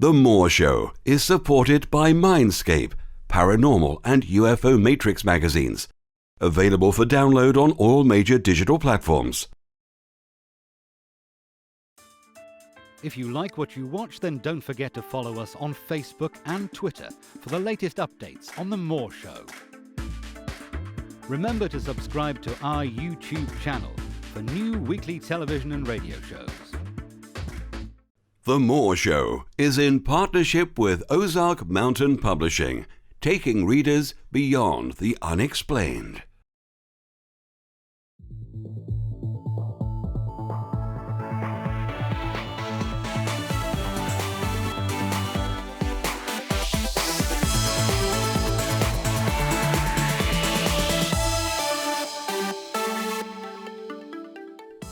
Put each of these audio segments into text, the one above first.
The Moore Show is supported by Mindscape, Paranormal and UFO Matrix magazines. Available for download on all major digital platforms. If you like what you watch, then don't forget to follow us on Facebook and Twitter for the latest updates on The Moore Show. Remember to subscribe to our YouTube channel for new weekly television and radio shows. The Moore Show is in partnership with Ozark Mountain Publishing, taking readers beyond the unexplained.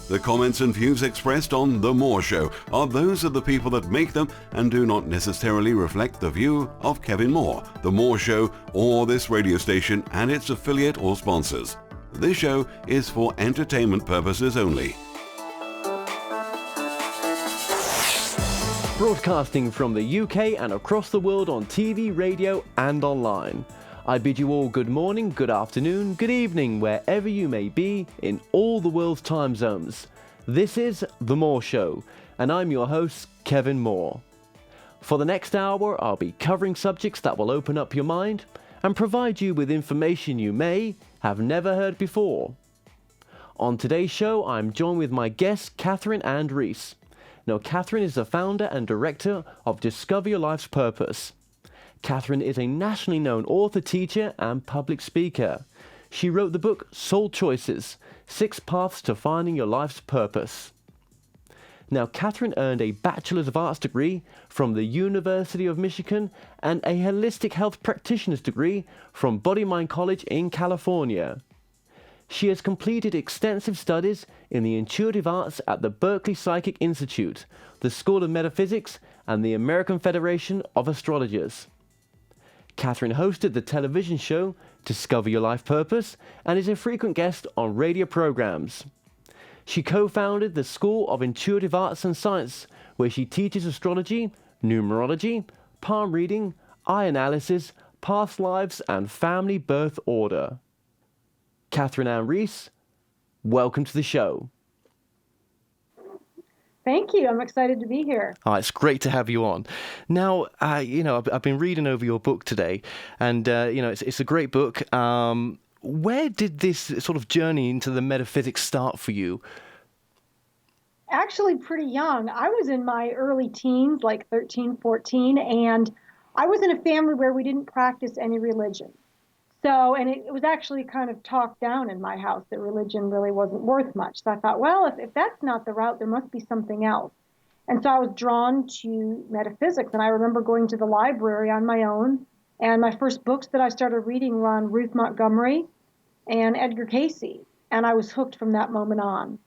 The comments and views expressed on The Moore Show are those of the people that make them and do not necessarily reflect the view of Kevin Moore, The Moore Show, or this radio station and its affiliate or sponsors. This show is for entertainment purposes only. Broadcasting from the UK and across the world on TV, radio and online. I bid you all good morning, good afternoon, good evening, wherever you may be in all the world's time zones. This is The Moore Show, and I'm your host, Kevin Moore. For the next hour, I'll be covering subjects that will open up your mind and provide you with information you may have never heard before. On today's show, I'm joined with my guest, Catherine Ann Reese. Now, Catherine is the founder and director of Discover Your Life's Purpose. Catherine is a nationally known author, teacher, and public speaker. She wrote the book Soul Choices: 6 Paths to Finding Your Life's Purpose. Now, Catherine earned a Bachelor's of Arts degree from the University of Michigan and a Holistic Health Practitioner's degree from Body Mind College in California. She has completed extensive studies in the intuitive arts at the Berkeley Psychic Institute, the School of Metaphysics, and the American Federation of Astrologers. Catherine hosted the television show Discover Your Life Purpose and is a frequent guest on radio programs. She co-founded the School of Intuitive Arts and Science, where she teaches astrology, numerology, palm reading, eye analysis, past lives, and family birth order. Catherine Ann Reese, welcome to the show. Thank you. I'm excited to be here. Oh, it's great to have you on. Now, I've been reading over your book today, and, it's a great book. Where did this sort of journey into the metaphysics start for you? Actually, pretty young. I was in my early teens, like 13, 14, and I was in a family where we didn't practice any religion. So, and it was actually kind of talked down in my house that religion really wasn't worth much. So I thought, well, if that's not the route, there must be something else. And so I was drawn to metaphysics. And I remember going to the library on my own. And my first books that I started reading were on Ruth Montgomery and Edgar Cayce. And I was hooked from that moment on.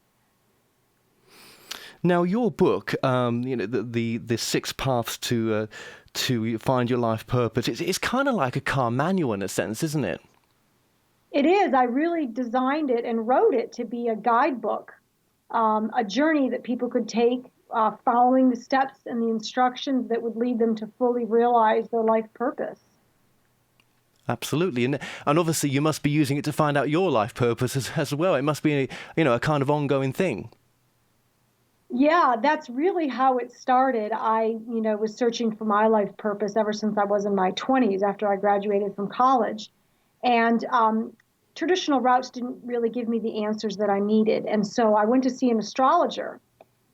Now, your book, the 6 Paths to Find Your Life Purpose, it's kind of like a car manual in a sense, isn't it? It is. I really designed it and wrote it to be a guidebook, a journey that people could take, following the steps and the instructions that would lead them to fully realize their life purpose. Absolutely. And obviously you must be using it to find out your life purpose as well. It must be a kind of ongoing thing. Yeah, that's really how it started. I, was searching for my life purpose ever since I was in my 20s after I graduated from college. And traditional routes didn't really give me the answers that I needed. And so I went to see an astrologer.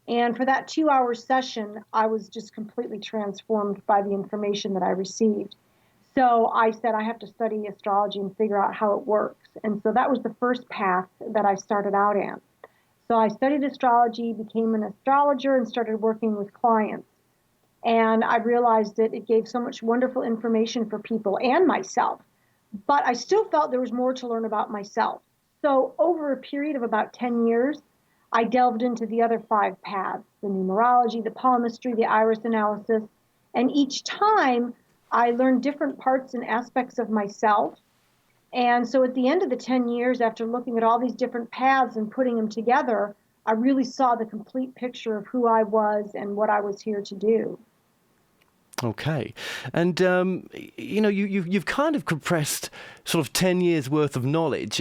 And for that 2-hour session, I was just completely transformed by the information that I received. So I said, I have to study astrology and figure out how it works. And so that was the first path that I started out in. So I studied astrology, became an astrologer, and started working with clients. And I realized that it gave so much wonderful information for people and myself. But I still felt there was more to learn about myself. So over a period of about 10 years, I delved into the other 5 paths, the numerology, the palmistry, the iris analysis. And each time, I learned different parts and aspects of myself. And so at the end of the 10 years, after looking at all these different paths and putting them together, I really saw the complete picture of who I was and what I was here to do. Okay. And, you've kind of compressed sort of 10 years worth of knowledge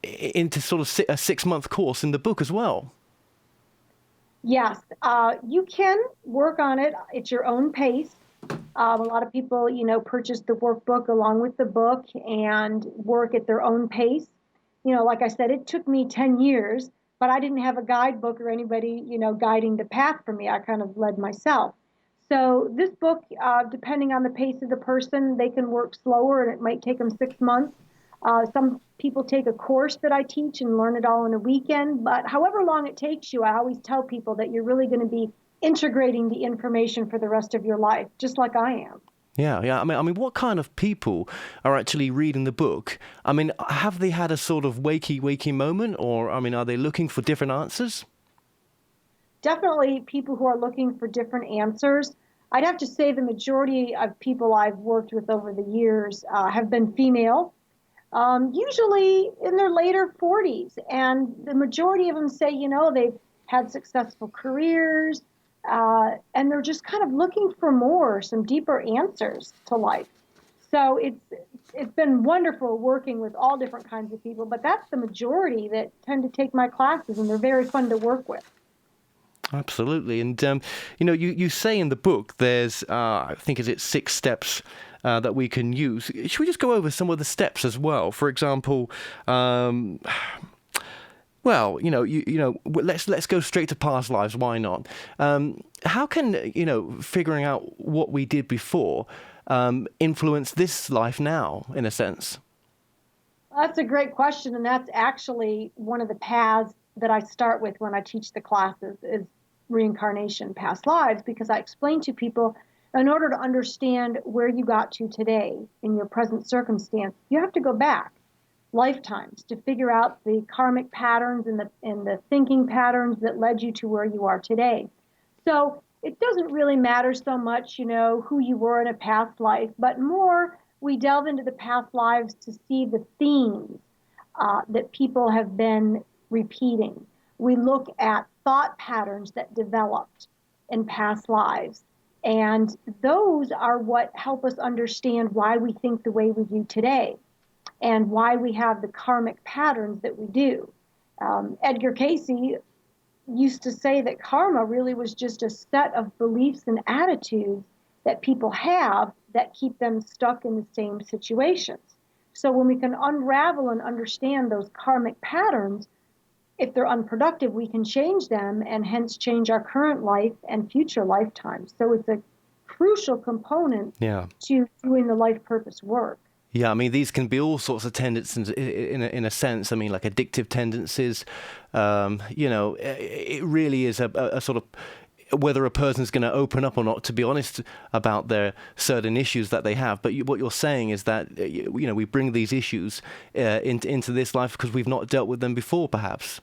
into sort of a 6-month course in the book as well. Yes, you can work on it at your own pace. A lot of people, purchase the workbook along with the book and work at their own pace. Like I said, it took me 10 years, but I didn't have a guidebook or anybody, guiding the path for me. I kind of led myself. So this book, depending on the pace of the person, they can work slower and it might take them 6 months. Some people take a course that I teach and learn it all in a weekend, but however long it takes you, I always tell people that you're really going to be integrating the information for the rest of your life, just like I am. Yeah. I mean, what kind of people are actually reading the book? I mean, have they had a sort of wakey moment, or, I mean, are they looking for different answers? Definitely people who are looking for different answers. I'd have to say the majority of people I've worked with over the years have been female. Usually in their later 40s. And the majority of them say, they've had successful careers, and they're just kind of looking for more, some deeper answers to life. So it's been wonderful working with all different kinds of people, but that's the majority that tend to take my classes, and they're very fun to work with. Absolutely. And, you say in the book there's, I think, is it 6 steps that we can use. Should we just go over some of the steps as well? For example, let's go straight to past lives. Why not? How can, figuring out what we did before influence this life now, in a sense? That's a great question, and that's actually one of the paths that I start with when I teach the classes is reincarnation, past lives, because I explain to people in order to understand where you got to today in your present circumstance, you have to go back lifetimes to figure out the karmic patterns and the thinking patterns that led you to where you are today. So it doesn't really matter so much, who you were in a past life, but more we delve into the past lives to see the themes that people have been repeating. We look at thought patterns that developed in past lives. And those are what help us understand why we think the way we do today and why we have the karmic patterns that we do. Edgar Cayce used to say that karma really was just a set of beliefs and attitudes that people have that keep them stuck in the same situations. So when we can unravel and understand those karmic patterns, if they're unproductive, we can change them and hence change our current life and future lifetimes. So it's a crucial component to doing the life purpose work. Yeah, I mean, these can be all sorts of tendencies in a sense. I mean, like addictive tendencies. It really is a sort of whether a person's going to open up or not, to be honest, about their certain issues that they have. But what you're saying is that, we bring these issues into this life because we've not dealt with them before, perhaps.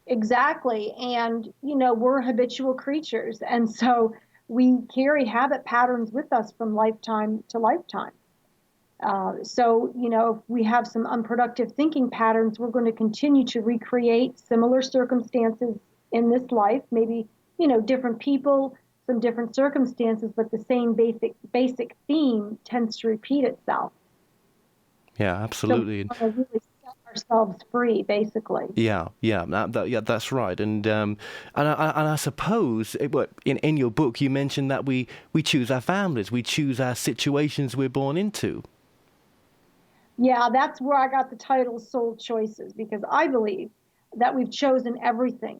Exactly. And, we're habitual creatures. And so we carry habit patterns with us from lifetime to lifetime. If we have some unproductive thinking patterns, we're going to continue to recreate similar circumstances in this life, maybe, different people, some different circumstances, but the same basic theme tends to repeat itself. Yeah, absolutely. So we want to really set ourselves free, basically. Yeah, that's right. And I suppose in your book you mentioned that we choose our families, we choose our situations we're born into. Yeah, that's where I got the title Soul Choices, because I believe that we've chosen everything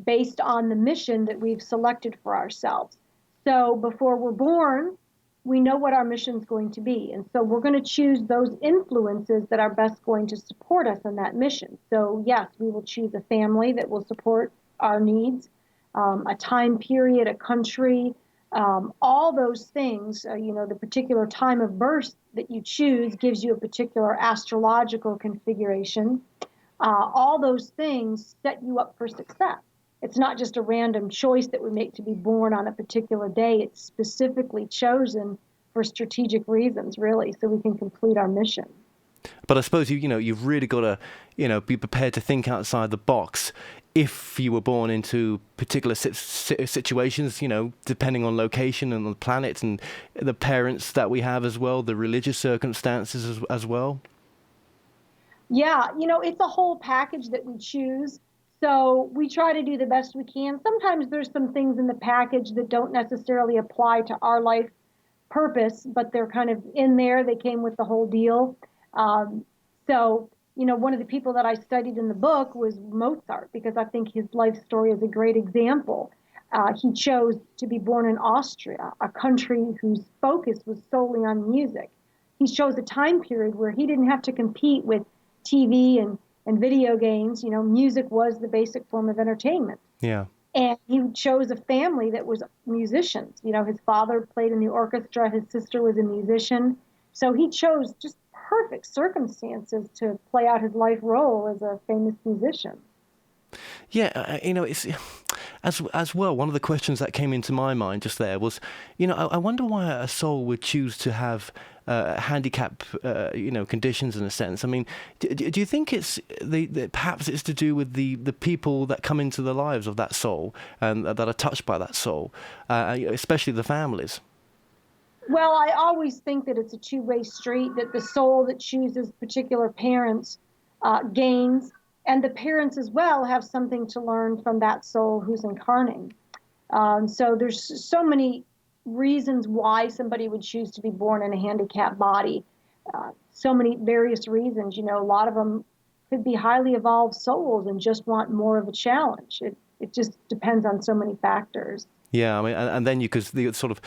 based on the mission that we've selected for ourselves. So before we're born, we know what our mission is going to be. And so we're going to choose those influences that are best going to support us in that mission. So yes, we will choose a family that will support our needs, a time period, a country, all those things, the particular time of birth that you choose gives you a particular astrological configuration. All those things set you up for success. It's not just a random choice that we make to be born on a particular day. It's specifically chosen for strategic reasons, really, so we can complete our mission. But I suppose you've really got to be prepared to think outside the box if you were born into particular situations, depending on location and the planet and the parents that we have as well, the religious circumstances as well? Yeah, it's a whole package that we choose. So we try to do the best we can. Sometimes there's some things in the package that don't necessarily apply to our life purpose, but they're kind of in there. They came with the whole deal. So, one of the people that I studied in the book was Mozart, because I think his life story is a great example. He chose to be born in Austria, a country whose focus was solely on music. He chose a time period where he didn't have to compete with TV and video games. Music was the basic form of entertainment. Yeah. And he chose a family that was musicians. His father played in the orchestra, his sister was a musician. So he chose just perfect circumstances to play out his life role as a famous musician. Yeah, it's as well. One of the questions that came into my mind just there was, I wonder why a soul would choose to have handicap, conditions in a sense. I mean, do you think it's perhaps it's to do with the people that come into the lives of that soul and that are touched by that soul, especially the families? Well, I always think that it's a two-way street, that the soul that chooses particular parents gains, and the parents as well have something to learn from that soul who's incarnating. So there's so many reasons why somebody would choose to be born in a handicapped body. So many various reasons. A lot of them could be highly evolved souls and just want more of a challenge. It just depends on so many factors. Yeah, I mean, and then you could sort of,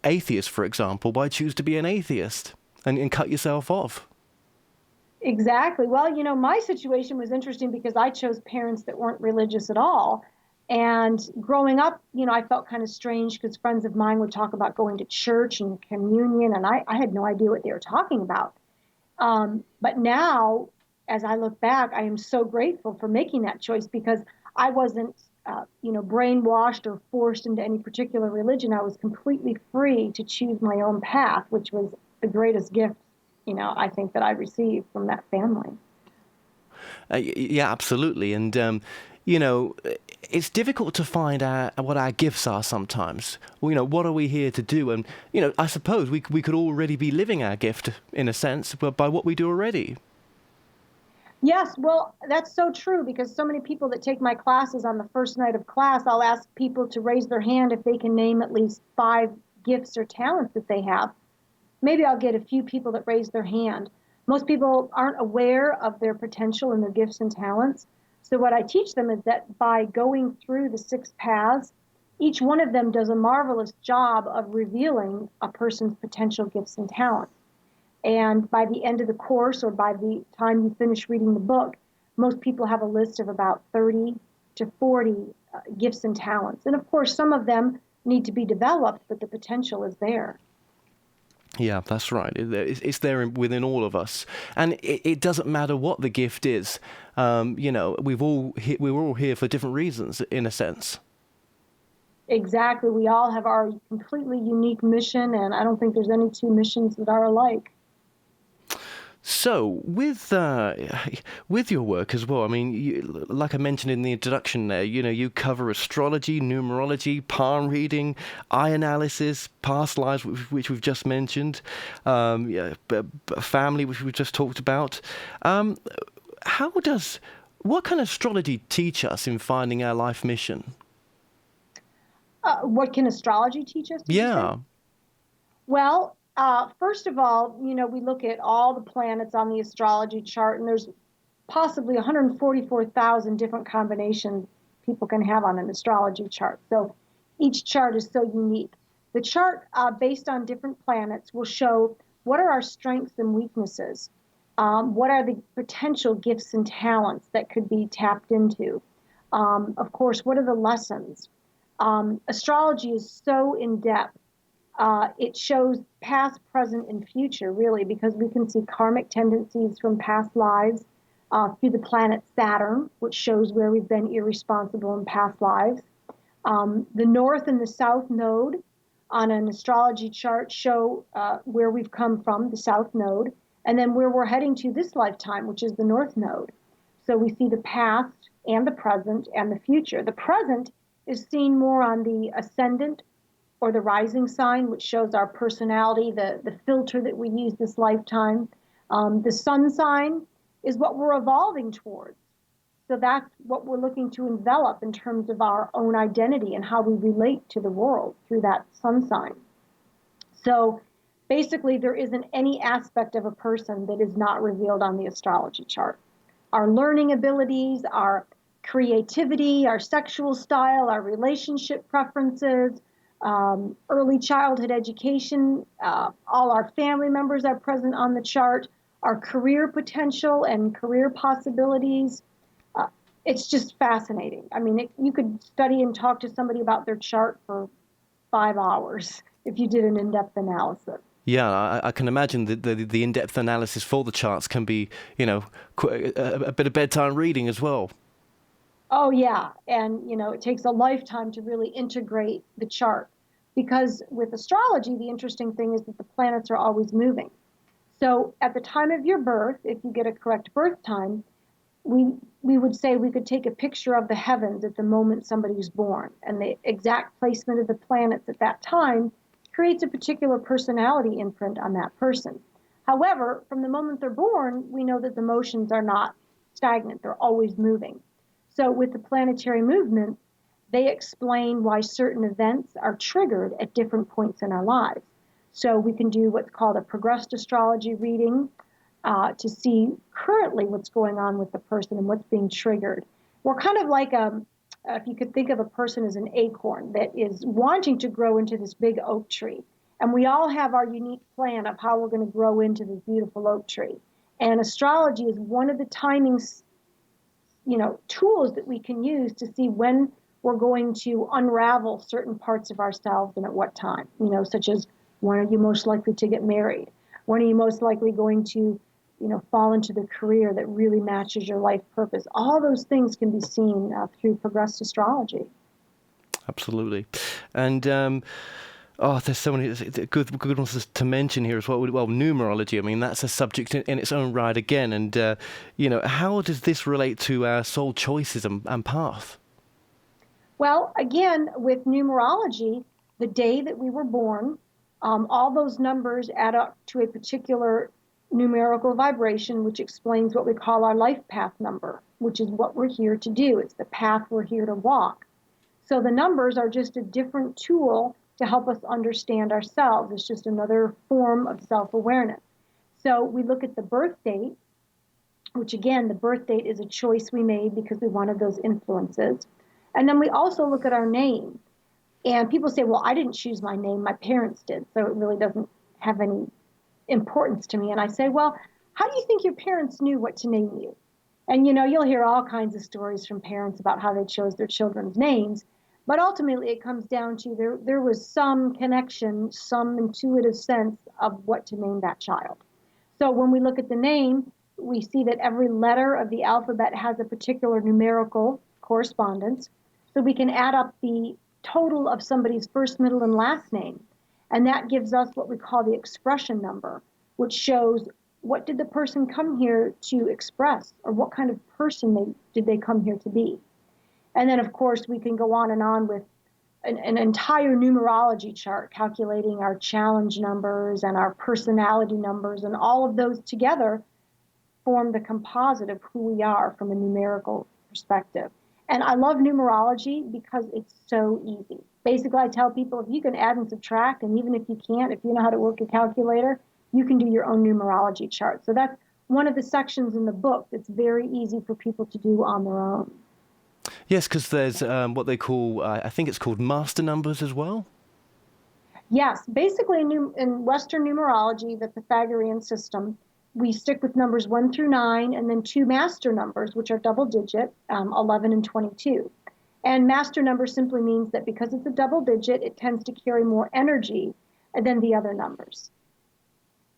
atheist, for example, why choose to be an atheist and cut yourself off? Exactly. Well, my situation was interesting because I chose parents that weren't religious at all. And growing up, I felt kind of strange because friends of mine would talk about going to church and communion, and I had no idea what they were talking about. But now, as I look back, I am so grateful for making that choice because I wasn't, brainwashed or forced into any particular religion. I was completely free to choose my own path, which was the greatest gift, I think that I received from that family. Yeah, absolutely. And, it's difficult to find out what our gifts are sometimes. What are we here to do? And, I suppose we could already be living our gift, in a sense, by what we do already. Yes, well, that's so true because so many people that take my classes on the first night of class, I'll ask people to raise their hand if they can name at least 5 gifts or talents that they have. Maybe I'll get a few people that raise their hand. Most people aren't aware of their potential and their gifts and talents. So what I teach them is that by going through the 6 paths, each one of them does a marvelous job of revealing a person's potential gifts and talents. And by the end of the course, or by the time you finish reading the book, most people have a list of about 30 to 40 gifts and talents. And of course, some of them need to be developed, but the potential is there. Yeah, that's right. It's there within all of us, and it doesn't matter what the gift is. We're all here for different reasons, in a sense. Exactly. We all have our completely unique mission, and I don't think there's any 2 missions that are alike. So, with your work as well, I mean, like I mentioned in the introduction there, you cover astrology, numerology, palm reading, eye analysis, past lives, which we've just mentioned, family, which we've just talked about. What can astrology teach us in finding our life mission? What can astrology teach us? Yeah. Well, first of all, we look at all the planets on the astrology chart, and there's possibly 144,000 different combinations people can have on an astrology chart. So each chart is so unique. The chart, based on different planets, will show what are our strengths and weaknesses, what are the potential gifts and talents that could be tapped into. Of course, what are the lessons? Astrology is so in-depth. It shows past, present, and future, really, because we can see karmic tendencies from past lives through the planet Saturn, which shows where we've been irresponsible in past lives. The North and the South Node on an astrology chart show where we've come from, the South Node, and then where we're heading to this lifetime, which is the North Node. So we see the past and the present and the future. The present is seen more on the ascendant or the rising sign, which shows our personality, the filter that we use this lifetime. The sun sign is what we're evolving towards. So that's what we're looking to envelop in terms of our own identity and how we relate to the world through that sun sign. So basically, there isn't any aspect of a person that is not revealed on the astrology chart. Our learning abilities, our creativity, our sexual style, our relationship preferences, early childhood education, all our family members are present on the chart, our career potential and career possibilities. It's just fascinating. I mean, you could study and talk to somebody about their chart for 5 hours if you did an in-depth analysis. Yeah, I can imagine the in-depth analysis for the charts can be, a bit of bedtime reading as well. Oh, yeah. And, it takes a lifetime to really integrate the chart. Because with astrology, the interesting thing is that the planets are always moving. So at the time of your birth, if you get a correct birth time, we would say we could take a picture of the heavens at the moment somebody's born. And the exact placement of the planets at that time creates a particular personality imprint on that person. However, from the moment they're born, we know that the motions are not stagnant. They're always moving. So with the planetary movements, they explain why certain events are triggered at different points in our lives. So we can do what's called a progressed astrology reading to see currently what's going on with the person and what's being triggered. We're kind of like if you could think of a person as an acorn that is wanting to grow into this big oak tree. And we all have our unique plan of how we're going to grow into this beautiful oak tree. And astrology is one of the timings, tools that we can use to see when we're going to unravel certain parts of ourselves and at what time, such as when are you most likely to get married? When are you most likely going to, fall into the career that really matches your life purpose? All those things can be seen through progressed astrology. Absolutely. And there's so many good ones to mention here as well. Well, numerology, I mean, that's a subject in its own right again. And, how does this relate to our soul choices and path? Well, again, with numerology, the day that we were born, all those numbers add up to a particular numerical vibration, which explains what we call our life path number, which is what we're here to do. It's the path we're here to walk. So the numbers are just a different tool to help us understand ourselves. It's just another form of self-awareness. So we look at the birth date, which again, the birth date is a choice we made because we wanted those influences. And then we also look at our name. And people say, well, I didn't choose my name, my parents did, so it really doesn't have any importance to me. And I say, well, how do you think your parents knew what to name you? And you'll hear all kinds of stories from parents about how they chose their children's names. But ultimately, it comes down to there was some connection, some intuitive sense of what to name that child. So when we look at the name, we see that every letter of the alphabet has a particular numerical correspondence. So we can add up the total of somebody's first, middle, and last name. And that gives us what we call the expression number, which shows what did the person come here to express, or what kind of person did they come here to be. And then, of course, we can go on and on with an entire numerology chart, calculating our challenge numbers and our personality numbers, and all of those together form the composite of who we are from a numerical perspective. And I love numerology because it's so easy. Basically, I tell people if you can add and subtract, and even if you can't, if you know how to work a calculator, you can do your own numerology chart. So that's one of the sections in the book that's very easy for people to do on their own. Yes, because there's what they call, I think it's called master numbers as well. Yes, basically in Western numerology, the Pythagorean system, we stick with numbers 1 through 9, and then 2 master numbers, which are double digit, 11 and 22. And master number simply means that because it's a double digit, it tends to carry more energy than the other numbers.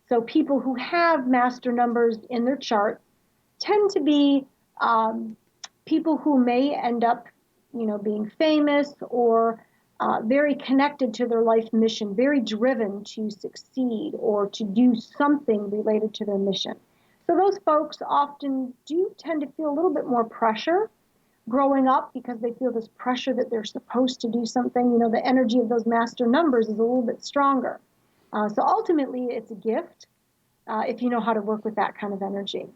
So people who have master numbers in their chart tend to be people who may end up, being famous or very connected to their life mission, very driven to succeed or to do something related to their mission. So those folks often do tend to feel a little bit more pressure growing up because they feel this pressure that they're supposed to do something. The energy of those master numbers is a little bit stronger. So ultimately, it's a gift if you know how to work with that kind of energy.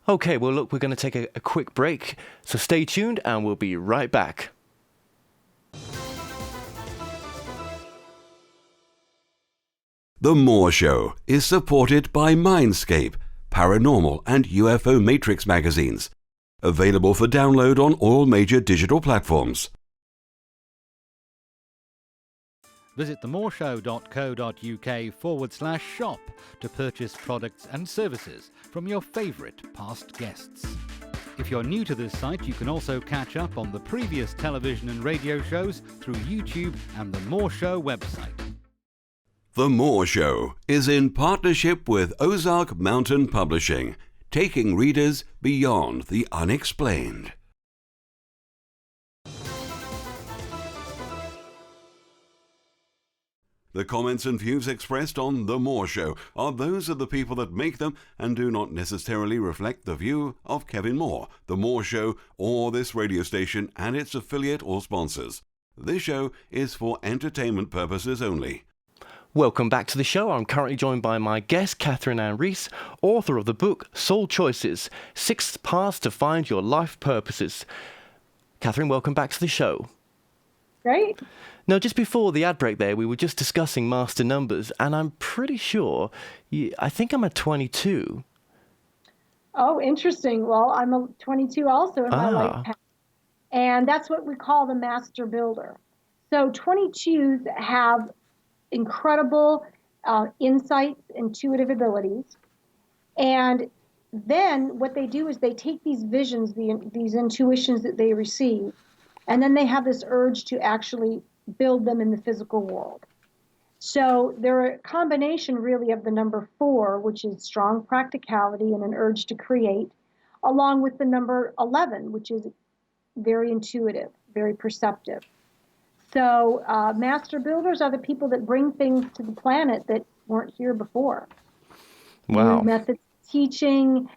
Okay, well, look, we're going to take a quick break, so stay tuned and we'll be right back. The Moore Show is supported by Mindscape, Paranormal and UFO Matrix magazines. Available for download on all major digital platforms. Visit themoreshow.co.uk/shop to purchase products and services from your favourite past guests. If you're new to this site, you can also catch up on the previous television and radio shows through YouTube and the Moore Show website. The Moore Show is in partnership with Ozark Mountain Publishing, taking readers beyond the unexplained. The comments and views expressed on The Moore Show are those of the people that make them and do not necessarily reflect the view of Kevin Moore, The Moore Show, or this radio station and its affiliate or sponsors. This show is for entertainment purposes only. Welcome back to the show. I'm currently joined by my guest, Catherine Ann Rees, author of the book Soul Choices, 6 Paths to Find Your Life Purposes. Catherine, welcome back to the show. Great. Now, just before the ad break there, we were just discussing master numbers, and I'm pretty sure, I think I'm at 22. Oh, interesting. Well, I'm a 22 also in my life path. And that's what we call the master builder. So 22s have incredible insights, intuitive abilities. And then what they do is they take these visions, these intuitions that they receive, and then they have this urge to actually build them in the physical world. So they're a combination really of the number 4, which is strong practicality and an urge to create, along with the number 11, which is very intuitive, very perceptive. So master builders are the people that bring things to the planet that weren't here before. Wow. New methods of teaching,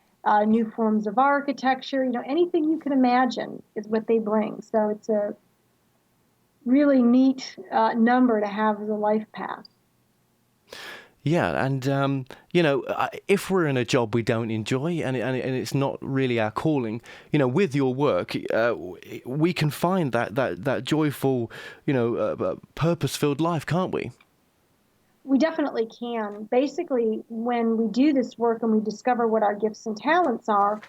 new forms of architecture, anything you can imagine is what they bring. So it's a really neat number to have as a life path. Yeah, and if we're in a job we don't enjoy and it's not really our calling, with your work, we can find that joyful, purpose-filled life, can't we? We definitely can. Basically, when we do this work and we discover what our gifts and talents are,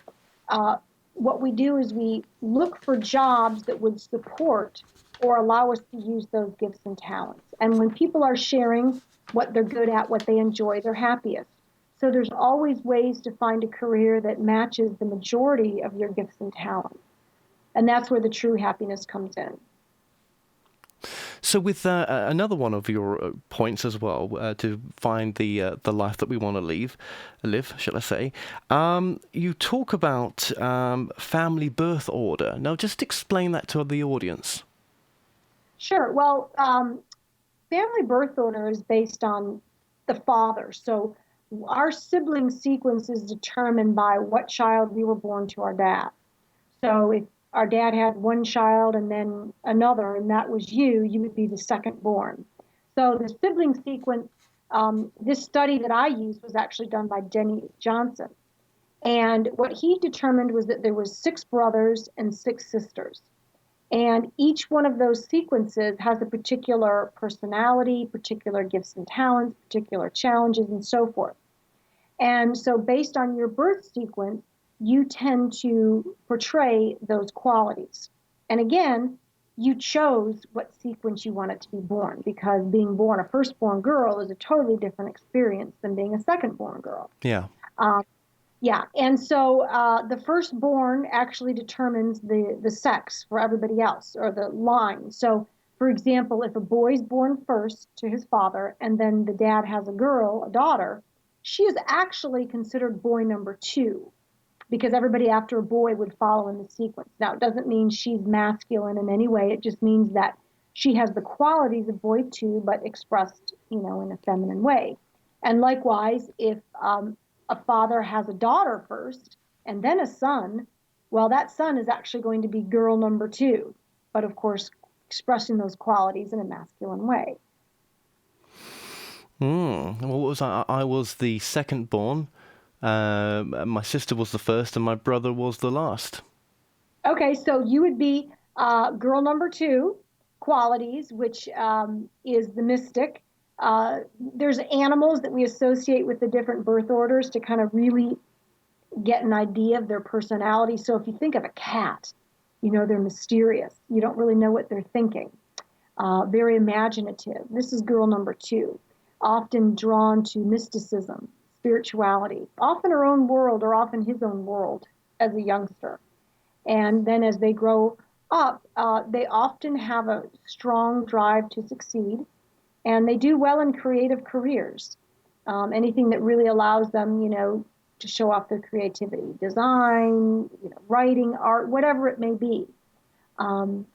what we do is we look for jobs that would support or allow us to use those gifts and talents. And when people are sharing what they're good at, what they enjoy, they're happiest. So there's always ways to find a career that matches the majority of your gifts and talents. And that's where the true happiness comes in. So with another one of your points as well, to find the life that we want to live, shall I say, you talk about family birth order. Now, just explain that to the audience. Sure. Well, family birth order is based on the father. So our sibling sequence is determined by what child we were born to our dad. So if our dad had one child and then another, and that was you would be the second born. So the sibling sequence, this study that I used was actually done by Denny Johnson. And what he determined was that there was 6 brothers and 6 sisters. And each one of those sequences has a particular personality, particular gifts and talents, particular challenges, and so forth. And so based on your birth sequence, you tend to portray those qualities. And again, you chose what sequence you wanted to be born, because being born a firstborn girl is a totally different experience than being a secondborn girl. Yeah. Yeah, and so the firstborn actually determines the sex for everybody else, or the line. So, for example, if a boy's born first to his father, and then the dad has a girl, a daughter, she is actually considered boy number 2, because everybody after a boy would follow in the sequence. Now, it doesn't mean she's masculine in any way. It just means that she has the qualities of boy 2, but expressed, in a feminine way. And likewise, if a father has a daughter first and then a son, Well, that son is actually going to be girl number 2, but of course, expressing those qualities in a masculine way. Well, what was I? I was the second born. My sister was the first, and my brother was the last. Okay, so you would be girl number 2, qualities, which is the mystic. There's animals that we associate with the different birth orders to kind of really get an idea of their personality. So if you think of a cat, they're mysterious. You don't really know what they're thinking. Very imaginative. This is girl number 2, often drawn to mysticism, spirituality, often her own world or often his own world as a youngster. And then as they grow up, they often have a strong drive to succeed, and they do well in creative careers. Anything that really allows them, to show off their creativity, design, writing, art, whatever it may be,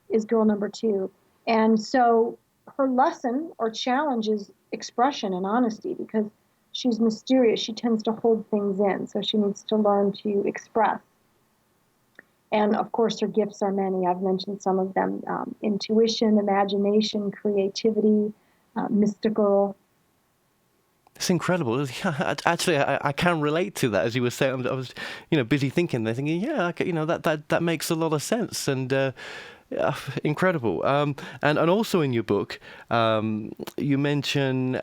is girl number 2. And so her lesson or challenge is expression and honesty, because she's mysterious. She tends to hold things in, so she needs to learn to express. And of course, her gifts are many. I've mentioned some of them: intuition, imagination, creativity, mystical. It's incredible. Actually, I can relate to that. As you were saying, I was, busy thinking. They're thinking, yeah, that makes a lot of sense, and incredible. And also in your book, you mention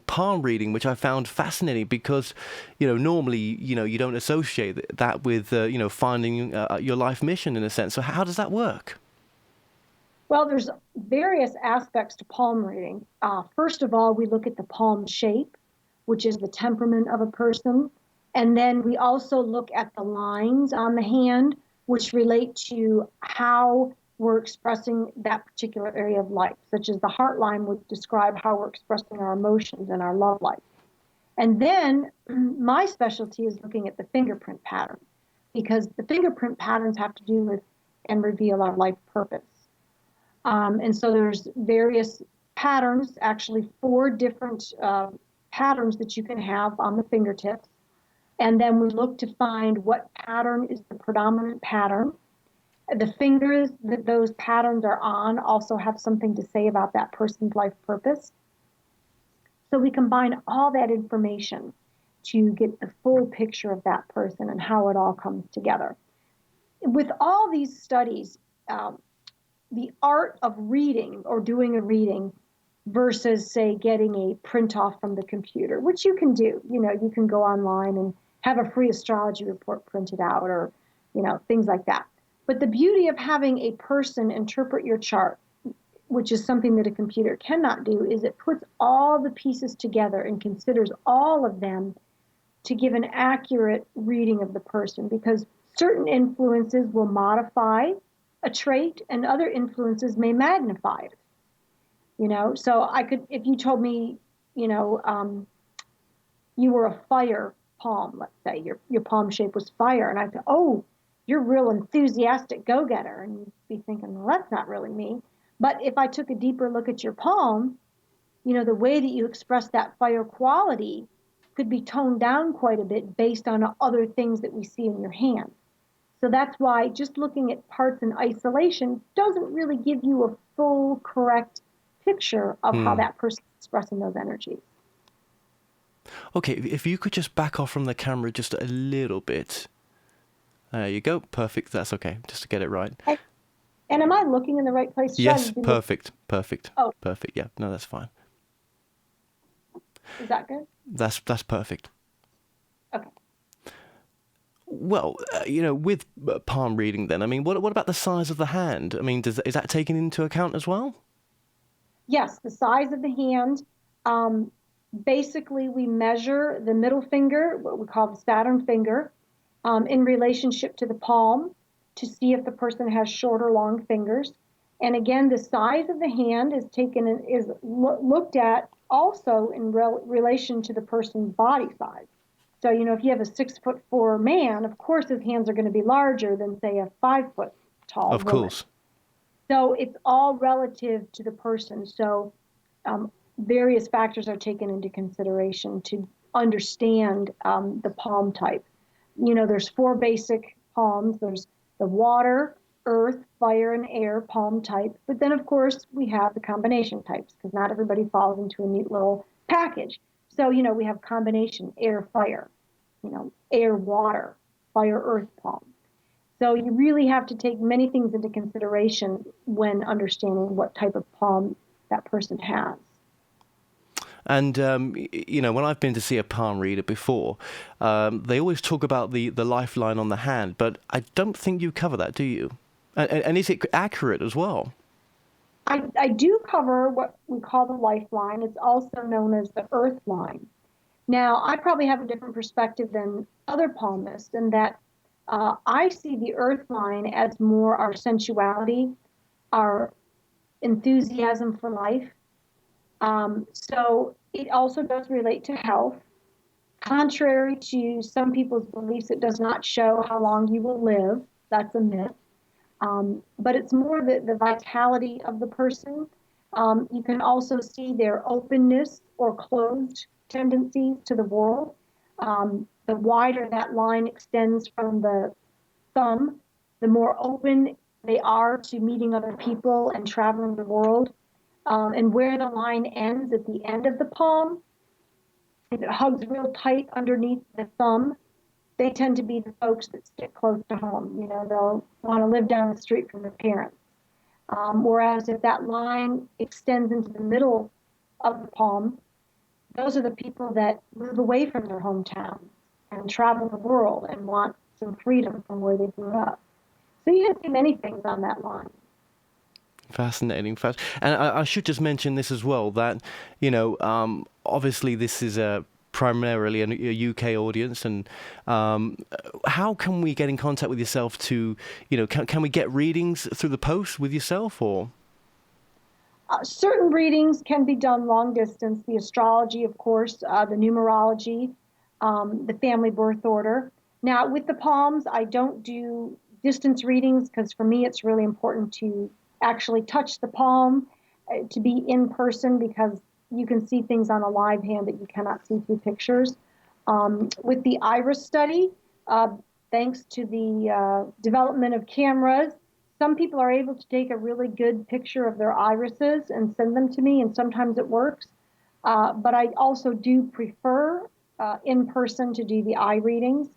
palm reading, which I found fascinating because, normally, you don't associate that with, finding your life mission in a sense. So how does that work? Well, there's various aspects to palm reading. First of all, we look at the palm shape, which is the temperament of a person. And then we also look at the lines on the hand, which relate to how we're expressing that particular area of life, such as the heart line would describe how we're expressing our emotions and our love life. And then my specialty is looking at the fingerprint pattern, because the fingerprint patterns have to do with and reveal our life purpose. And so there's various patterns, actually 4 different patterns that you can have on the fingertips. And then we look to find what pattern is the predominant pattern. The fingers that those patterns are on also have something to say about that person's life purpose. So we combine all that information to get the full picture of that person and how it all comes together. With all these studies, the art of reading or doing a reading versus, say, getting a print off from the computer, which you can do. You can go online and have a free astrology report printed out, or, things like that. But the beauty of having a person interpret your chart, which is something that a computer cannot do, is it puts all the pieces together and considers all of them to give an accurate reading of the person, because certain influences will modify a trait and other influences may magnify it. So I could, if you told me, you were a fire palm, let's say your palm shape was fire, and I said, oh, you're a real enthusiastic go-getter, and you'd be thinking, well, that's not really me. But if I took a deeper look at your palm, the way that you express that fire quality could be toned down quite a bit based on other things that we see in your hand. So that's why just looking at parts in isolation doesn't really give you a full, correct picture of how that person's expressing those energies. Okay, if you could just back off from the camera just a little bit. There you go. Perfect. That's okay. Just to get it right. And am I looking in the right place? Yes, perfect. Perfect. Oh. Perfect. Yeah, no, that's fine. Is that good? That's perfect. Okay. Well, with palm reading then, I mean, what about the size of the hand? I mean, is that taken into account as well? Yes, the size of the hand. Basically, we measure the middle finger, what we call the Saturn finger, in relationship to the palm to see if the person has short or long fingers. And again, the size of the hand is looked at also in relation to the person's body size. So, if you have a 6'4" man, of course his hands are going to be larger than, say, a 5 foot tall woman. Of course. So it's all relative to the person. So various factors are taken into consideration to understand the palm type. There's 4 basic palms. There's the water, earth, fire, and air palm type. But then, of course, we have the combination types because not everybody falls into a neat little package. So, we have combination air, fire, air, water, fire, earth palm. So you really have to take many things into consideration when understanding what type of palm that person has. And, when I've been to see a palm reader before, they always talk about the lifeline on the hand, but I don't think you cover that, do you? And is it accurate as well? I do cover what we call the lifeline. It's also known as the earth line. Now, I probably have a different perspective than other palmists in that I see the earth line as more our sensuality, our enthusiasm for life. So it also does relate to health. Contrary to some people's beliefs, it does not show how long you will live. That's a myth. But it's more the vitality of the person. You can also see their openness or closed tendencies to the world. The wider that line extends from the thumb, the more open they are to meeting other people and traveling the world. And where the line ends at the end of the palm, if it hugs real tight underneath the thumb, they tend to be the folks that stick close to home. They'll want to live down the street from their parents. Whereas if that line extends into the middle of the palm, those are the people that move away from their hometown and travel the world and want some freedom from where they grew up. So you can see many things on that line. Fascinating. And I should just mention this as well, that, obviously this is primarily a UK audience, and how can we get in contact with yourself to, can we get readings through the post with yourself, or? Certain readings can be done long distance, the astrology, of course, the numerology, the family birth order. Now, with the palms, I don't do distance readings because for me it's really important to actually touch the palm, to be in person, because you can see things on a live hand that you cannot see through pictures. With the iris study, thanks to the development of cameras, some people are able to take a really good picture of their irises and send them to me, and sometimes it works. But I also do prefer in person to do the eye readings.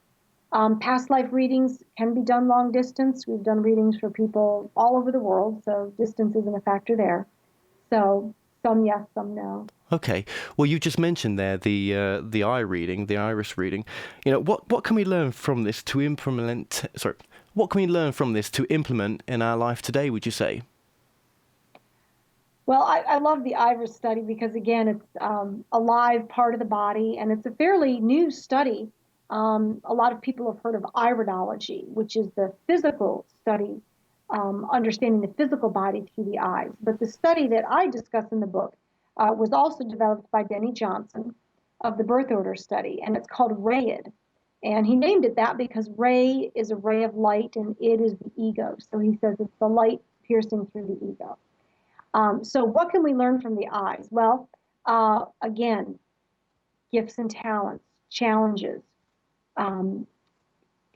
Past life readings can be done long distance. We've done readings for people all over the world, so distance isn't a factor there. So some yes, some no. Okay. Well, you just mentioned there the eye reading, the iris reading. What can we learn from this to implement? What can we learn from this to implement in our life today, would you say? Well, I love the iris study because, again, it's a live part of the body, and it's a fairly new study. A lot of people have heard of iridology, which is the physical study, understanding the physical body through the eyes. But the study that I discuss in the book was also developed by Denny Johnson of the birth order study, and it's called RAID. And he named it that because ray is a ray of light and id is the ego. So he says it's the light piercing through the ego. So what can we learn from the eyes? Well, again, gifts and talents, challenges,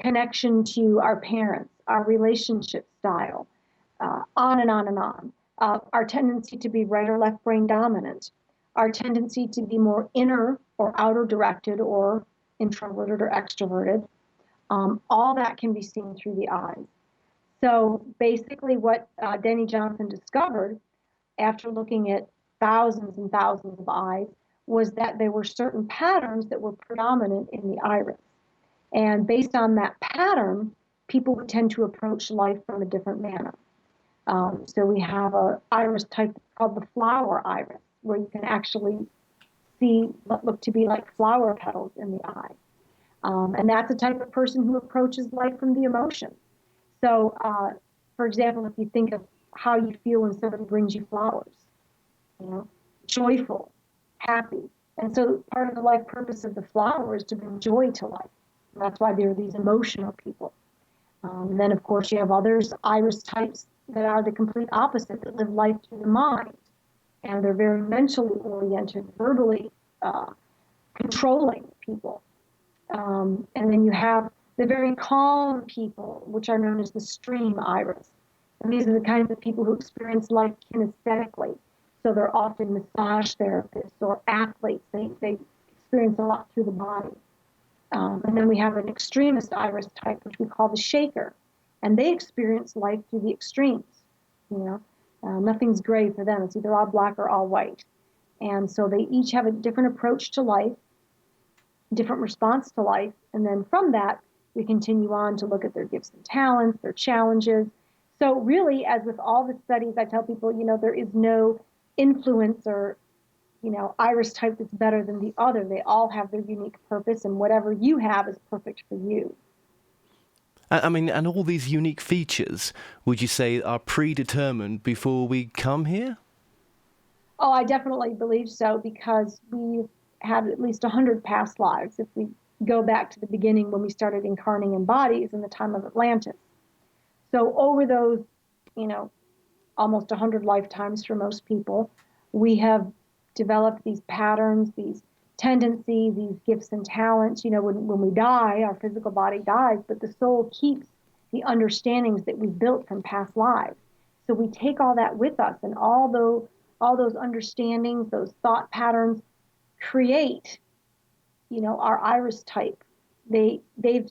connection to our parents, our relationship style, on and on and on. Our tendency to be right or left brain dominant, our tendency to be more inner or outer directed or introverted or extroverted. All that can be seen through the eyes. So basically what Denny Johnson discovered after looking at thousands and thousands of eyes was that there were certain patterns that were predominant in the iris. And based on that pattern, people would tend to approach life from a different manner. So we have an iris type called the flower iris, where you can actually see what look to be like flower petals in the eye. And that's a type of person who approaches life from the emotions. So, for example, if you think of how you feel when somebody brings you flowers, joyful, happy. And so part of the life purpose of the flower is to bring joy to life. And that's why they're these emotional people. And then, of course, you have others, iris types, that are the complete opposite, that live life through the mind. And they're very mentally oriented, verbally controlling people. And then you have The very calm people, which are known as the stream iris. And these are the kinds of people who experience life kinesthetically. So they're often massage therapists or athletes. They experience a lot through the body. And then we have an extremist iris type, which we call the shaker. And they experience life through the extremes. Nothing's gray for them. It's either all black or all white. And so they each have a different approach to life, different response to life. And then from that, we continue on to look at their gifts and talents, their challenges. So really, as with all the studies, I tell people, there is no influence or, iris type that's better than the other. They all have their unique purpose, and whatever you have is perfect for you. I mean, and all these unique features, would you say, are predetermined before we come here? Oh, I definitely believe so, because we've had at least 100 past lives if we go back to the beginning when we started incarnating in bodies in the time of Atlantis. So over those, almost 100 lifetimes for most people, we have developed these patterns, these tendencies, these gifts and talents. When we die, our physical body dies, but the soul keeps the understandings that we've built from past lives. So we take all that with us, and all those understandings, those thought patterns create, our iris type. They've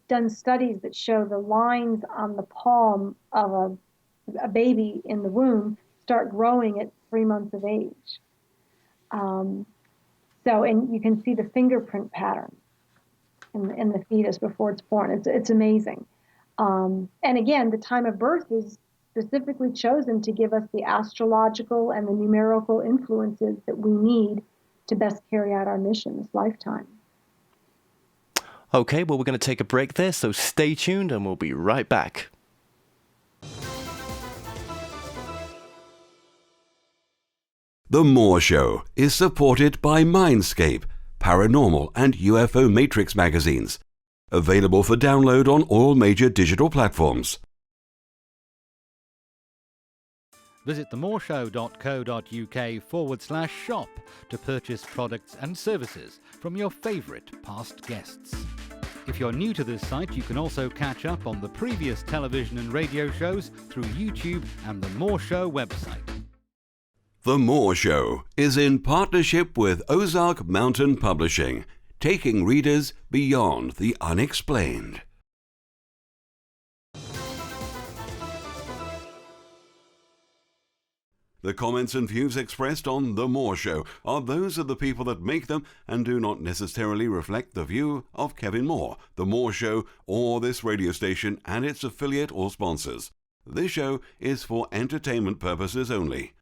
done studies that show the lines on the palm of a baby in the womb start growing at 3 months of age. And you can see the fingerprint pattern in the fetus before it's born. It's amazing. And again, the time of birth is specifically chosen to give us the astrological and the numerical influences that we need to best carry out our mission this lifetime. Okay, well, we're going to take a break there, so stay tuned and we'll be right back. The Moore Show is supported by Mindscape, Paranormal and UFO Matrix magazines. Available for download on all major digital platforms. Visit themoreshow.co.uk/shop to purchase products and services from your favourite past guests. If you're new to this site, you can also catch up on the previous television and radio shows through YouTube and the Moore Show website. The Moore Show is in partnership with Ozark Mountain Publishing, taking readers beyond the unexplained. The comments and views expressed on The Moore Show are those of the people that make them and do not necessarily reflect the view of Kevin Moore, The Moore Show, or this radio station and its affiliate or sponsors. This show is for entertainment purposes only.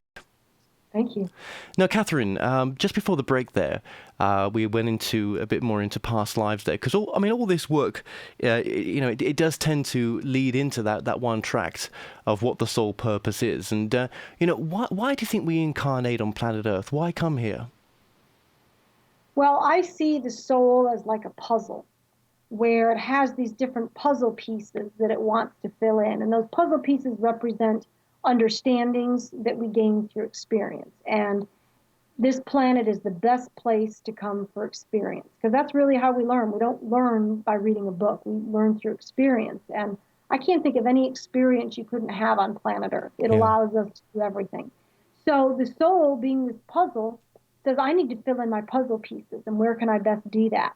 Thank you. Now, Catherine, just before the break there, we went into a bit more into past lives there, because all this work, it does tend to lead into that one tract of what the soul purpose is. And, why do you think we incarnate on planet Earth? Why come here? Well, I see the soul as like a puzzle, where it has these different puzzle pieces that it wants to fill in. And those puzzle pieces represent understandings that we gain through experience. And this planet is the best place to come for experience, because that's really how we learn. We don't learn by reading a book. We learn through experience. And I can't think of any experience you couldn't have on planet Earth. It allows us to do everything. So the soul, being this puzzle, says, I need to fill in my puzzle pieces. And where can I best do that?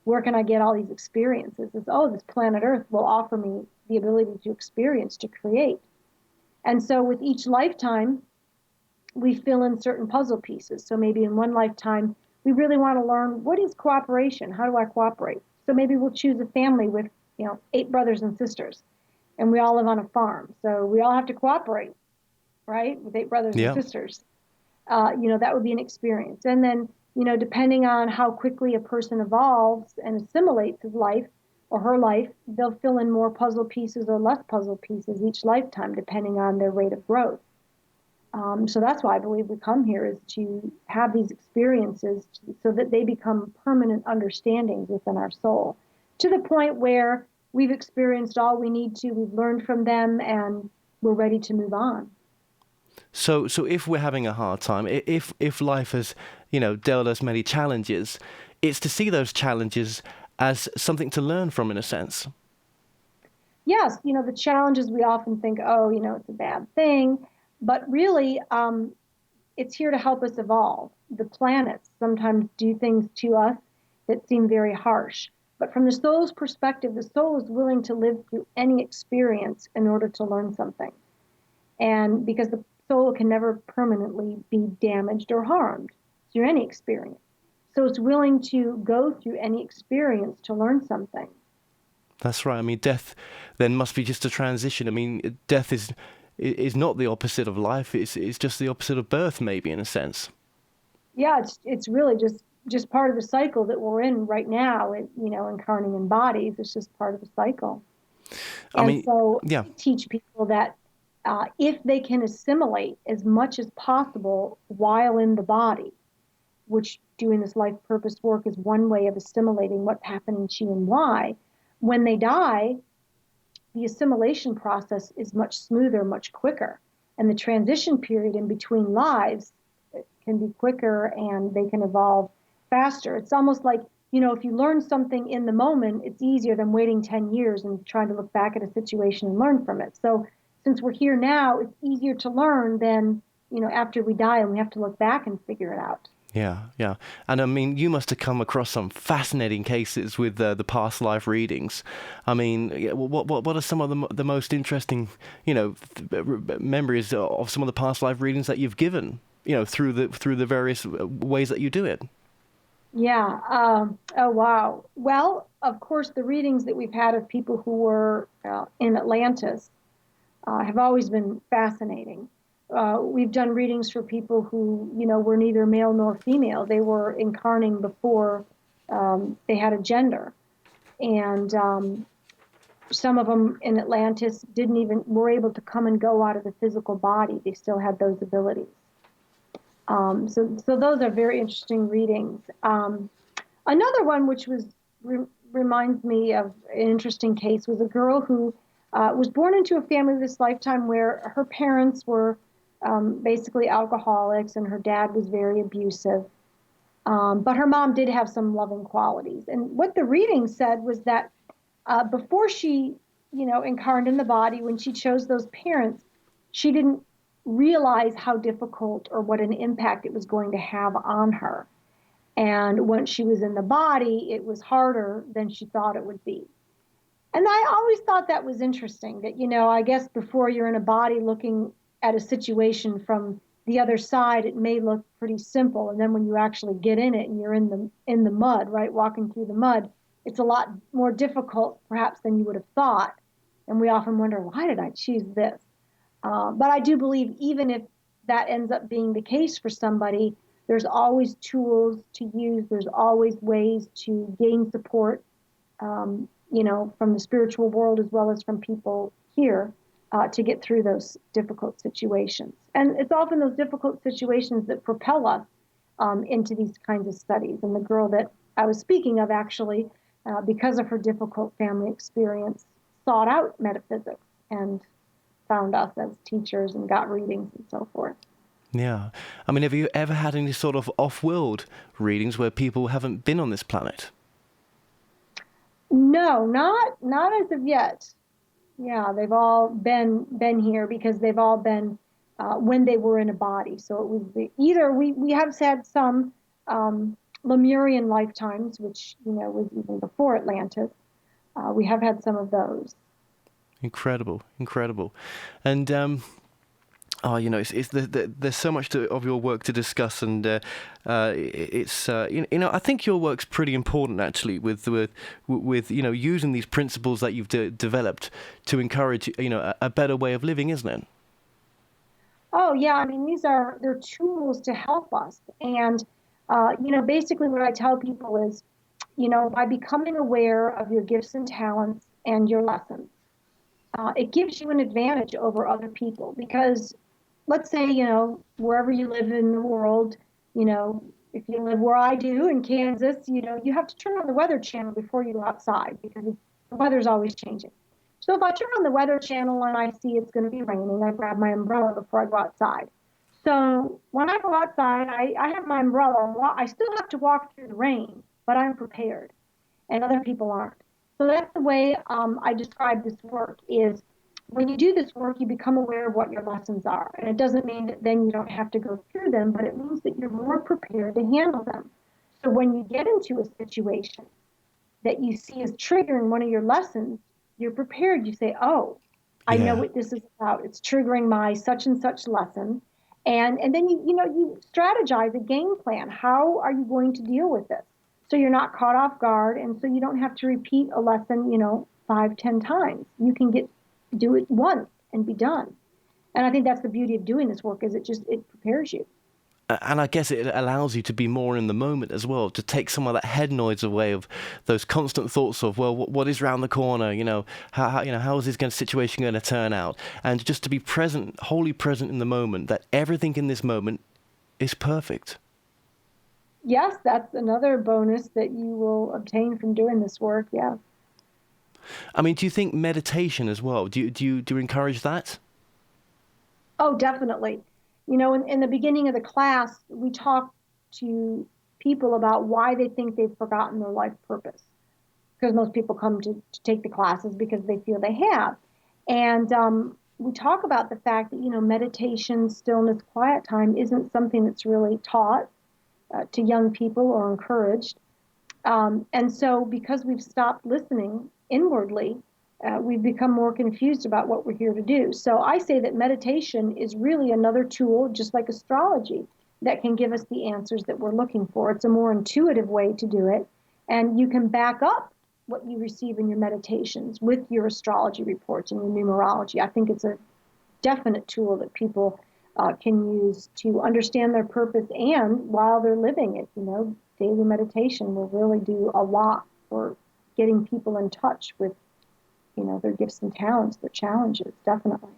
Where can I get all these experiences? It's, this planet Earth will offer me the ability to experience, to create. And so with each lifetime, we fill in certain puzzle pieces. So maybe in one lifetime, we really want to learn, what is cooperation? How do I cooperate? So maybe we'll choose a family with, 8 brothers and sisters, and we all live on a farm. So we all have to cooperate, right? With 8 brothers and sisters. That would be an experience. And then, depending on how quickly a person evolves and assimilates his life, or her life, they'll fill in more puzzle pieces or less puzzle pieces each lifetime, depending on their rate of growth. So that's why I believe we come here, is to have these experiences so that they become permanent understandings within our soul, to the point where we've experienced all we need to, we've learned from them, and we're ready to move on. So if we're having a hard time, if life has, dealt us many challenges, it's to see those challenges as something to learn from, in a sense. yes, the challenge is we often think, oh, it's a bad thing, but really, it's here to help us evolve. The planets sometimes do things to us that seem very harsh. But from the soul's perspective, the soul is willing to live through any experience in order to learn something. And because the soul can never permanently be damaged or harmed through any experience. So it's willing to go through any experience to learn something. That's right. I mean, death then must be just a transition. I mean, death is not the opposite of life. It's just the opposite of birth, maybe, in a sense. Yeah, it's really just part of the cycle that we're in right now. Incarnating in bodies. It's just part of the cycle. Yeah. I teach people that if they can assimilate as much as possible while in the body, which doing this life purpose work is one way of assimilating what's happening to you and why. When they die, the assimilation process is much smoother, much quicker. And the transition period in between lives can be quicker and they can evolve faster. It's almost like, if you learn something in the moment, it's easier than waiting 10 years and trying to look back at a situation and learn from it. So since we're here now, it's easier to learn than, after we die and we have to look back and figure it out. Yeah. And I mean, you must have come across some fascinating cases with the past life readings. I mean, what are some of the most interesting, memories of some of the past life readings that you've given, through the various ways that you do it? Yeah. Oh, wow. Well, of course, the readings that we've had of people who were in Atlantis have always been fascinating. We've done readings for people who, were neither male nor female. They were incarnating before they had a gender. And some of them in Atlantis were able to come and go out of the physical body. They still had those abilities. So those are very interesting readings. Another one, which reminds me of an interesting case, was a girl who was born into a family this lifetime where her parents were basically alcoholics and her dad was very abusive. But her mom did have some loving qualities. And what the reading said was that before she, incarnated in the body, when she chose those parents, she didn't realize how difficult or what an impact it was going to have on her. And once she was in the body, it was harder than she thought it would be. And I always thought that was interesting, that, I guess before you're in a body looking at a situation from the other side, it may look pretty simple. And then when you actually get in it and you're in the mud, right, walking through the mud, it's a lot more difficult perhaps than you would have thought. And we often wonder, why did I choose this? But I do believe even if that ends up being the case for somebody, there's always tools to use. There's always ways to gain support, from the spiritual world as well as from people here to get through those difficult situations. And it's often those difficult situations that propel us into these kinds of studies. And the girl that I was speaking of actually, because of her difficult family experience, sought out metaphysics and found us as teachers and got readings and so forth. Yeah. I mean, have you ever had any sort of off-world readings where people haven't been on this planet? No, not as of yet. Yeah, they've all been here because they've all been when they were in a body. So it was either we have had some Lemurian lifetimes, which was even before Atlantis. We have had some of those. Incredible. And there's so much of your work to discuss, and it's I think your work's pretty important actually with using these principles that you've developed to encourage a better way of living, isn't it? Oh yeah, I mean they're tools to help us, and basically what I tell people is, by becoming aware of your gifts and talents and your lessons, it gives you an advantage over other people. Because let's say, wherever you live in the world, if you live where I do in Kansas, you have to turn on the Weather Channel before you go outside because the weather's always changing. So if I turn on the Weather Channel and I see it's going to be raining, I grab my umbrella before I go outside. So when I go outside, I have my umbrella. I still have to walk through the rain, but I'm prepared, and other people aren't. So that's the way I describe this work is when you do this work, you become aware of what your lessons are. And it doesn't mean that then you don't have to go through them, but it means that you're more prepared to handle them. So when you get into a situation that you see as triggering one of your lessons, you're prepared. You say, oh, I know Yeah. what this is about. It's triggering my such and such lesson. And then you strategize a game plan. How are you going to deal with this? So you're not caught off guard, and so you don't have to repeat a lesson, 5, 10 times. You can do it once and be done. And I think that's the beauty of doing this work is it prepares you. And I guess it allows you to be more in the moment as well, to take some of that head noise away of those constant thoughts of, well, what is round the corner? How is this situation going to turn out? And just to be present, wholly present in the moment, that everything in this moment is perfect. Yes, that's another bonus that you will obtain from doing this work. Yeah. I mean, do you think meditation as well? Do you encourage that? Oh, definitely. In the beginning of the class, we talk to people about why they think they've forgotten their life purpose. Because most people come to take the classes because they feel they have. And we talk about the fact that, meditation, stillness, quiet time isn't something that's really taught to young people or encouraged. And so because we've stopped listening inwardly, we've become more confused about what we're here to do. So I say that meditation is really another tool, just like astrology, that can give us the answers that we're looking for. It's a more intuitive way to do it. And you can back up what you receive in your meditations with your astrology reports and your numerology. I think it's a definite tool that people can use to understand their purpose, and while they're living it, daily meditation will really do a lot for getting people in touch with their gifts and talents, their challenges, definitely.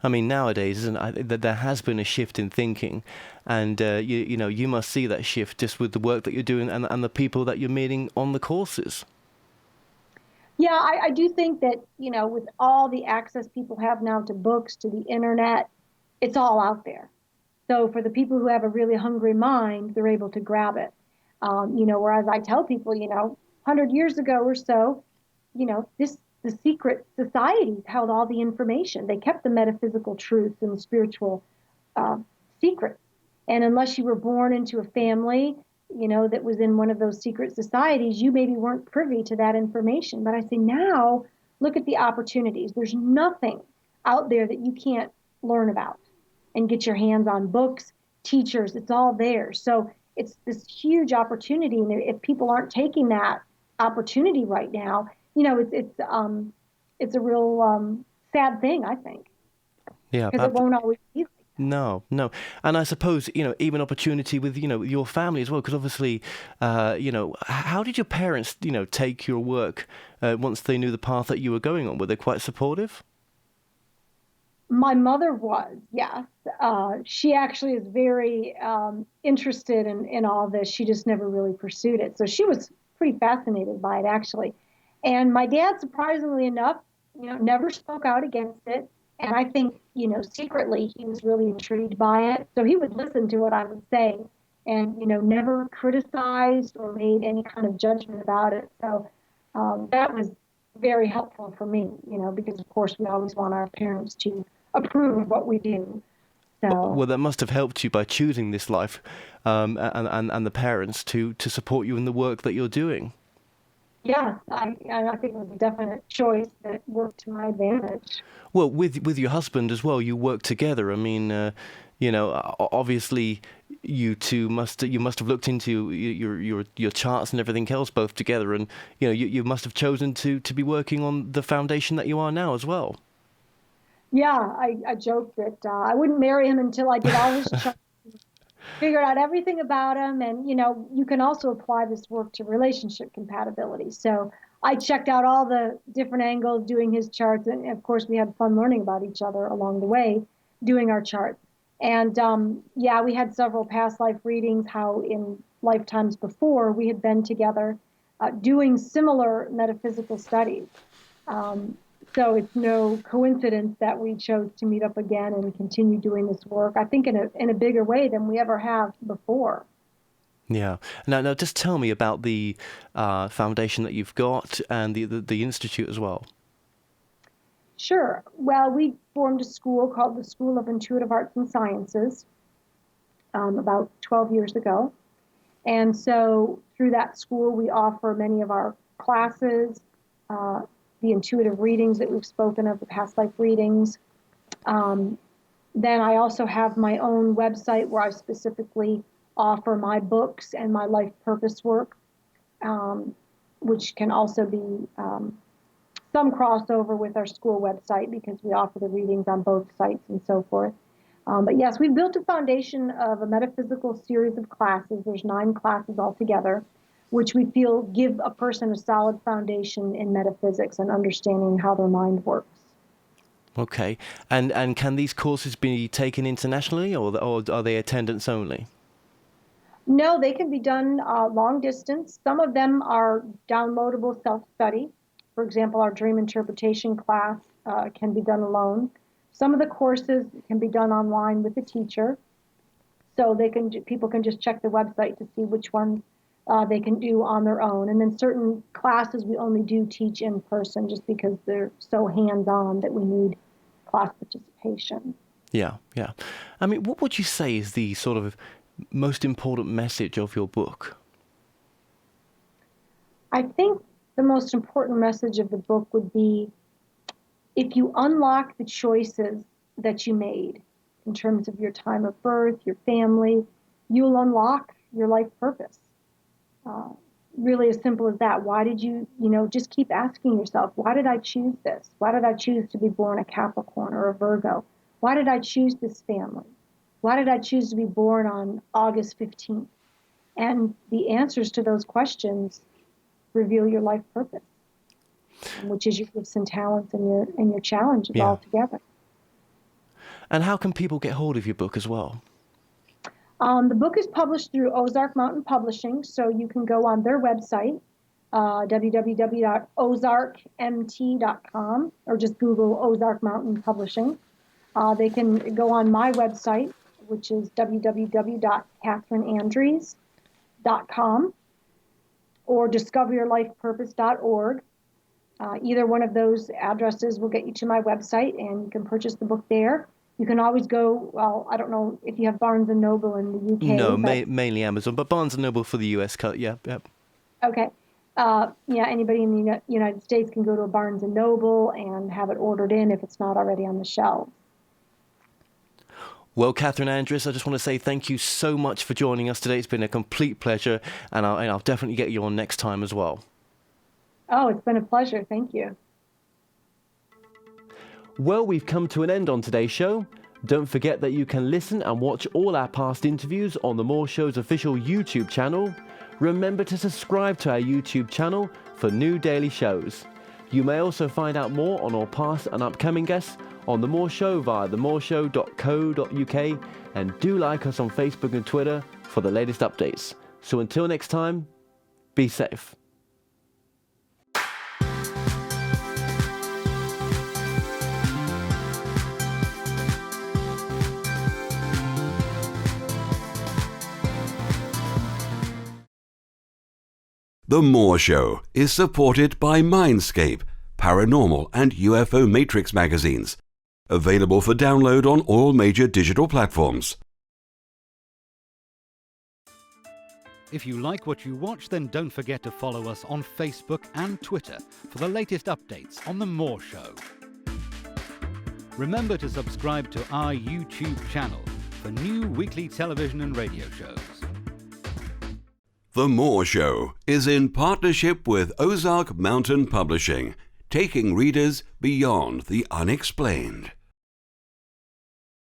I mean, nowadays, isn't it, that there has been a shift in thinking, and you must see that shift just with the work that you're doing and the people that you're meeting on the courses. Yeah, I do think that, with all the access people have now to books, to the internet, it's all out there. So for the people who have a really hungry mind, they're able to grab it. Whereas I tell people, 100 years ago or so, the secret societies held all the information. They kept the metaphysical truths and the spiritual secrets. And unless you were born into a family, that was in one of those secret societies, you maybe weren't privy to that information. But I say now, look at the opportunities. There's nothing out there that you can't learn about and get your hands on. Books, teachers, it's all there. So it's this huge opportunity. And if people aren't taking that opportunity right now, it's a real sad thing, I think, Yeah, because it won't always be like that. No. And I suppose, even opportunity with, your family as well, because obviously, how did your parents, take your work once they knew the path that you were going on? Were they quite supportive? My mother was, yes. She actually is very interested in all this. She just never really pursued it. So she was pretty fascinated by it, actually. And my dad, surprisingly enough, never spoke out against it. And I think, secretly he was really intrigued by it. So he would listen to what I would say and, never criticized or made any kind of judgment about it. So that was very helpful for me, because of course we always want our parents to approve of what we do. So Well, that must have helped you by choosing this life, and the parents to support you in the work that you're doing. yeah, I think it was a definite choice that worked to my advantage. Well, with your husband as well, you work together. I mean, obviously, you must have looked into your charts and everything else both together, and you must have chosen to be working on the foundation that you are now as well. Yeah, I joked that I wouldn't marry him until I did all his charts, figured out everything about him. And, you can also apply this work to relationship compatibility. So I checked out all the different angles doing his charts. And of course, we had fun learning about each other along the way, doing our charts. And yeah, we had several past life readings, how in lifetimes before we had been together doing similar metaphysical studies. So it's no coincidence that we chose to meet up again and continue doing this work, I think in a bigger way than we ever have before. Yeah. Now, just tell me about the foundation that you've got and the institute as well. Sure. Well, we formed a school called the School of Intuitive Arts and Sciences about 12 years ago. And so through that school, we offer many of our classes, the intuitive readings that we've spoken of, the past life readings. Then I also have my own website where I specifically offer my books and my life purpose work, which can also be some crossover with our school website because we offer the readings on both sites and so forth. But yes, we've built a foundation of a metaphysical series of classes. There's 9 classes altogether, which we feel give a person a solid foundation in metaphysics and understanding how their mind works. Okay. And can these courses be taken internationally, or are they attendance only? No, they can be done long distance. Some of them are downloadable self-study. For example, our dream interpretation class can be done alone. Some of the courses can be done online with a teacher. So people can just check the website to see which ones they can do on their own. And then certain classes we only do teach in person just because they're so hands-on that we need class participation. Yeah. I mean, what would you say is the sort of most important message of your book? I think the most important message of the book would be if you unlock the choices that you made in terms of your time of birth, your family, you'll unlock your life purpose. Really as simple as that. Why did you just keep asking yourself, why did I choose this? Why did I choose to be born a Capricorn or a Virgo? Why did I choose this family? Why did I choose to be born on August 15th? And the answers to those questions reveal your life purpose, which is your gifts and talents and your challenges all together. And how can people get hold of your book as well? The book is published through Ozark Mountain Publishing, so you can go on their website, www.ozarkmt.com, or just Google Ozark Mountain Publishing. They can go on my website, which is www.catherineandrews.com, or discoveryourlifepurpose.org. Either one of those addresses will get you to my website, and you can purchase the book there. You can always go, well, I don't know if you have Barnes & Noble in the UK. No, mainly Amazon, but Barnes & Noble for the US cut, yeah. Okay. Anybody in the United States can go to a Barnes & Noble and have it ordered in if it's not already on the shelf. Well, Catherine Andrews, I just want to say thank you so much for joining us today. It's been a complete pleasure, and I'll definitely get you on next time as well. Oh, it's been a pleasure. Thank you. Well, we've come to an end on today's show. Don't forget that you can listen and watch all our past interviews on The More Show's official YouTube channel. Remember to subscribe to our YouTube channel for new daily shows. You may also find out more on our past and upcoming guests on The More Show via themoreshow.co.uk, and do like us on Facebook and Twitter for the latest updates. So until next time, be safe. The More Show is supported by Mindscape, Paranormal and UFO Matrix magazines. Available for download on all major digital platforms. If you like what you watch, then don't forget to follow us on Facebook and Twitter for the latest updates on The More Show. Remember to subscribe to our YouTube channel for new weekly television and radio shows. The More Show is in partnership with Ozark Mountain Publishing, taking readers beyond the unexplained.